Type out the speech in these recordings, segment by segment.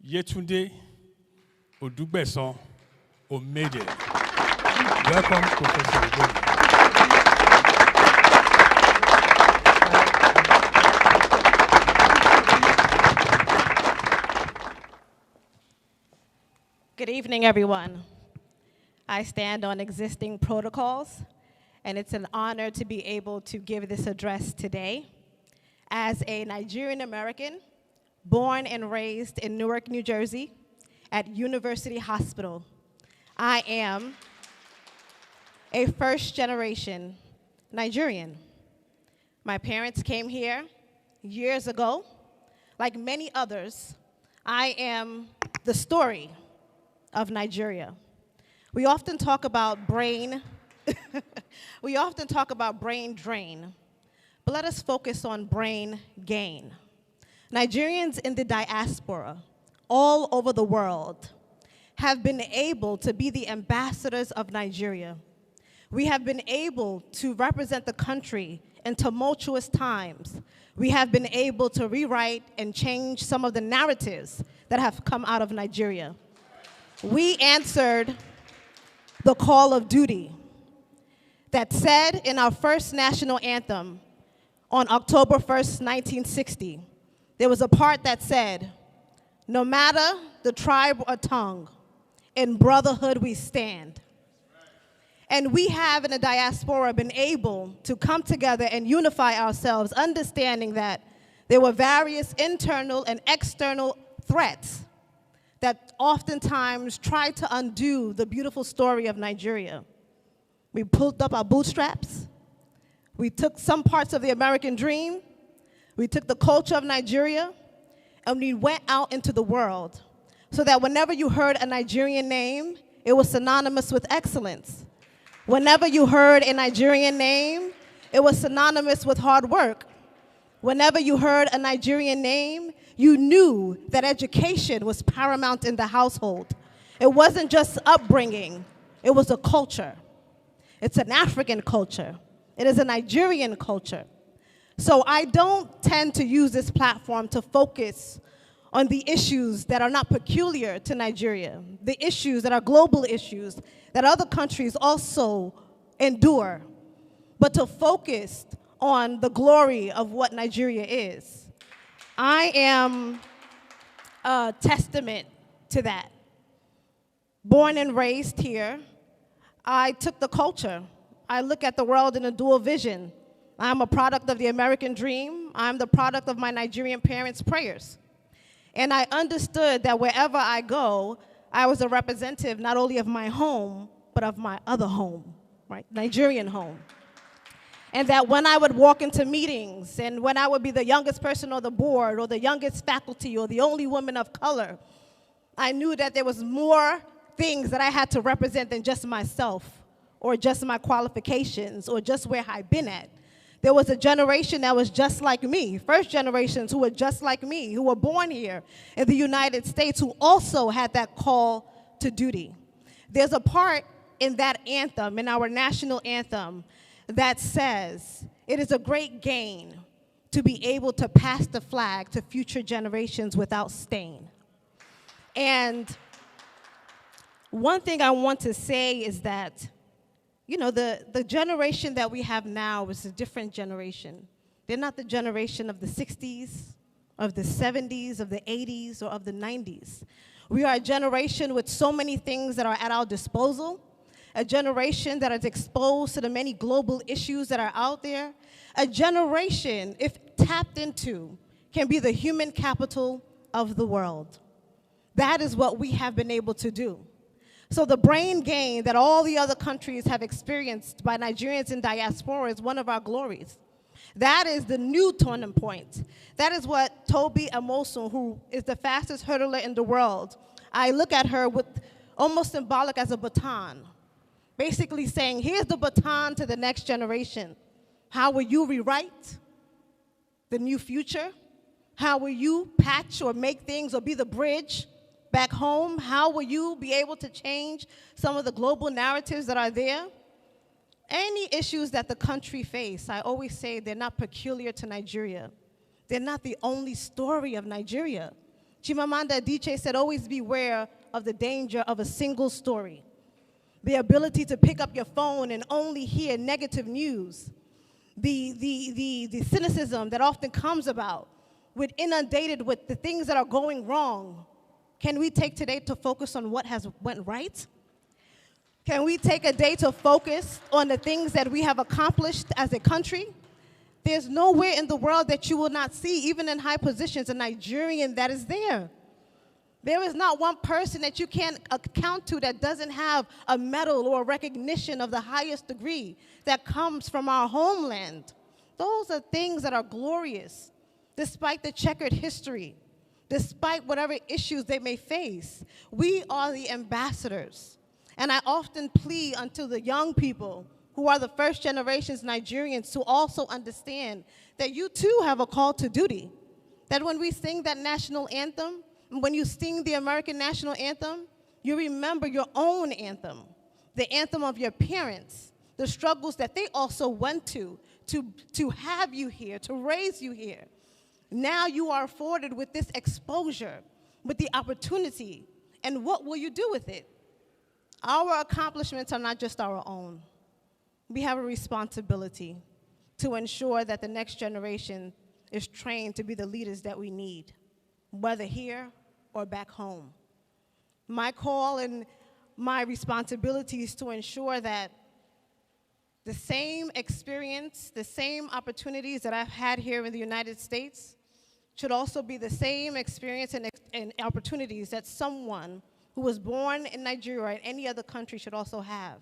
Yetunde, Odugbesan-Omede. Welcome, Professor Odugbesan. Good evening, everyone. I stand on existing protocols, and it's an honor to be able to give this address today. As a Nigerian American, born and raised in Newark, New Jersey, at University Hospital, I am a first-generation Nigerian. My parents came here years ago. Like many others, I am the story of Nigeria. We often talk about brain, we often talk about brain drain, but let us focus on brain gain. Nigerians in the diaspora all over the world have been able to be the ambassadors of Nigeria. We have been able to represent the country in tumultuous times. We have been able to rewrite and change some of the narratives that have come out of Nigeria. We answered the call of duty that said in our first national anthem on October 1st, 1960, there was a part that said, "No matter the tribe or tongue, in brotherhood we stand." And we have in the diaspora been able to come together and unify ourselves, understanding that there were various internal and external threats that oftentimes tried to undo the beautiful story of Nigeria. We pulled up our bootstraps. We took some parts of the American dream. We took the culture of Nigeria, and we went out into the world so that whenever you heard a Nigerian name, it was synonymous with excellence. Whenever you heard a Nigerian name, it was synonymous with hard work. Whenever you heard a Nigerian name, you knew that education was paramount in the household. It wasn't just upbringing, it was a culture. It's an African culture. It is a Nigerian culture. So I don't tend to use this platform to focus on the issues that are not peculiar to Nigeria, the issues that are global issues that other countries also endure, but to focus on the glory of what Nigeria is. I am a testament to that. Born and raised here, I took the culture. I look at the world in a dual vision. I'm a product of the American dream. I'm the product of my Nigerian parents' prayers. And I understood that wherever I go, I was a representative not only of my home, but of my other home, right? Nigerian home. And that when I would walk into meetings and when I would be the youngest person on the board or the youngest faculty or the only woman of color, I knew that there was more things that I had to represent than just myself or just my qualifications or just where I'd been at. There was a generation that was just like me, first generations who were just like me, who were born here in the United States, who also had that call to duty. There's a part in that anthem, in our national anthem, that says, "It is a great gain to be able to pass the flag to future generations without stain." And one thing I want to say is that, you know, the generation that we have now is a different generation. They're not the generation of the 60s, of the 70s, of the 80s, or of the 90s. We are a generation with so many things that are at our disposal, a generation that is exposed to the many global issues that are out there, a generation, if tapped into, can be the human capital of the world. That is what we have been able to do. So the brain gain that all the other countries have experienced by Nigerians in diaspora is one of our glories. That is the new turning point. That is what Tobi Amosun, who is the fastest hurdler in the world, I look at her with almost symbolic as a baton, basically saying, here's the baton to the next generation. How will you rewrite the new future? How will you patch or make things or be the bridge back home? How will you be able to change some of the global narratives that are there? Any issues that the country face, I always say they're not peculiar to Nigeria. They're not the only story of Nigeria. Chimamanda Adichie said, always beware of the danger of a single story. The ability to pick up your phone and only hear negative news. The cynicism that often comes about with inundated with the things that are going wrong. Can we take today to focus on what has went right? Can we take a day to focus on the things that we have accomplished as a country? There's nowhere in the world that you will not see, even in high positions, a Nigerian that is there. There is not one person that you can't account to that doesn't have a medal or a recognition of the highest degree that comes from our homeland. Those are things that are glorious, despite the checkered history, despite whatever issues they may face. We are the ambassadors. And I often plead unto the young people who are the first generations Nigerians to also understand that you too have a call to duty. That when we sing that national anthem, when you sing the American national anthem, you remember your own anthem, the anthem of your parents, the struggles that they also went to have you here, to raise you here. Now you are afforded with this exposure, with the opportunity, and what will you do with it? Our accomplishments are not just our own. We have a responsibility to ensure that the next generation is trained to be the leaders that we need, whether here or back home. My call and my responsibility is to ensure that the same experience, the same opportunities that I've had here in the United States should also be the same experience and opportunities that someone who was born in Nigeria or in any other country should also have.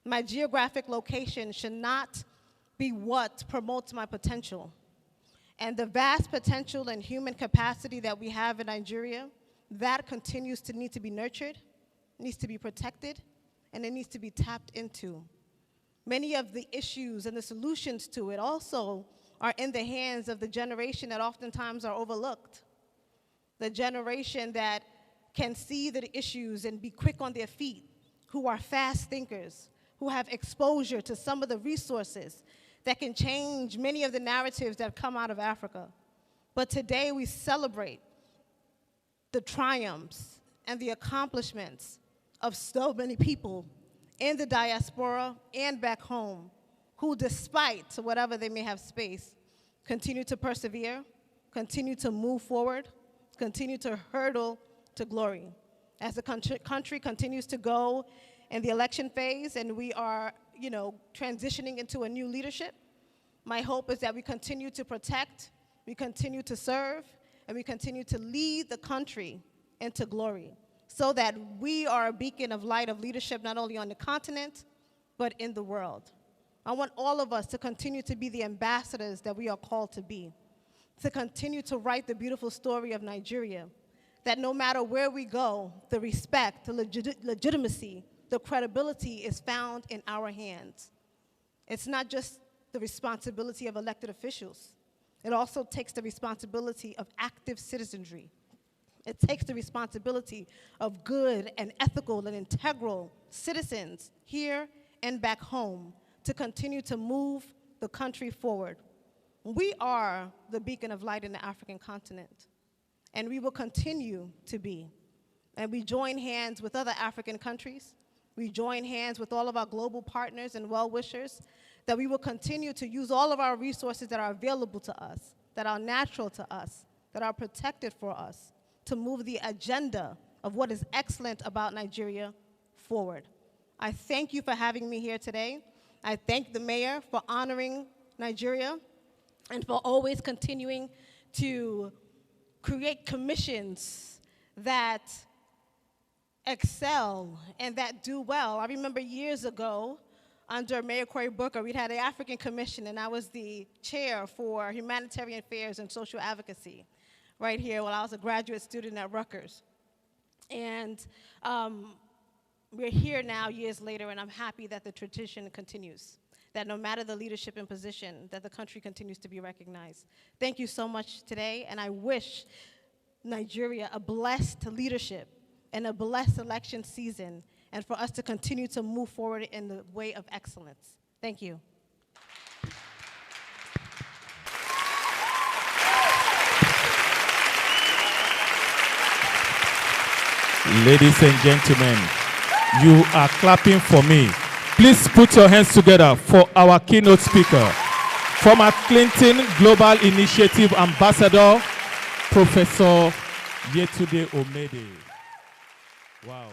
My geographic location should not be what promotes my potential. And the vast potential and human capacity that we have in Nigeria, that continues to need to be nurtured, needs to be protected, and it needs to be tapped into. Many of the issues and the solutions to it also are in the hands of the generation that oftentimes are overlooked. The generation that can see the issues and be quick on their feet, who are fast thinkers, who have exposure to some of the resources that can change many of the narratives that come out of Africa. But today we celebrate the triumphs and the accomplishments of so many people in the diaspora and back home who, despite whatever they may have faced, continue to persevere, continue to move forward, continue to hurdle to glory. As the country continues to go in the election phase and we are, transitioning into a new leadership, my hope is that we continue to protect, we continue to serve, and we continue to lead the country into glory so that we are a beacon of light of leadership not only on the continent, but in the world. I want all of us to continue to be the ambassadors that we are called to be, to continue to write the beautiful story of Nigeria, that no matter where we go, the respect, the legitimacy, the credibility is found in our hands. It's not just the responsibility of elected officials. It also takes the responsibility of active citizenry. It takes the responsibility of good and ethical and integral citizens here and back home to continue to move the country forward. We are the beacon of light in the African continent, and we will continue to be. And we join hands with other African countries. We join hands with all of our global partners and well-wishers that we will continue to use all of our resources that are available to us, that are natural to us, that are protected for us, to move the agenda of what is excellent about Nigeria forward. I thank you for having me here today. I thank the mayor for honoring Nigeria and for always continuing to create commissions that excel and that do well. I remember years ago, under Mayor Cory Booker, we'd had the African Commission, and I was the chair for humanitarian affairs and social advocacy right here while I was a graduate student at Rutgers. And we're here now years later, and I'm happy that the tradition continues, that no matter the leadership and position, that the country continues to be recognized. Thank you so much today, and I wish Nigeria a blessed leadership and a blessed election season, and for us to continue to move forward in the way of excellence. Thank you. Ladies and gentlemen, you are clapping for me. Please put your hands together for our keynote speaker, former Clinton Global Initiative Ambassador, Professor Yetunde Omede. Wow.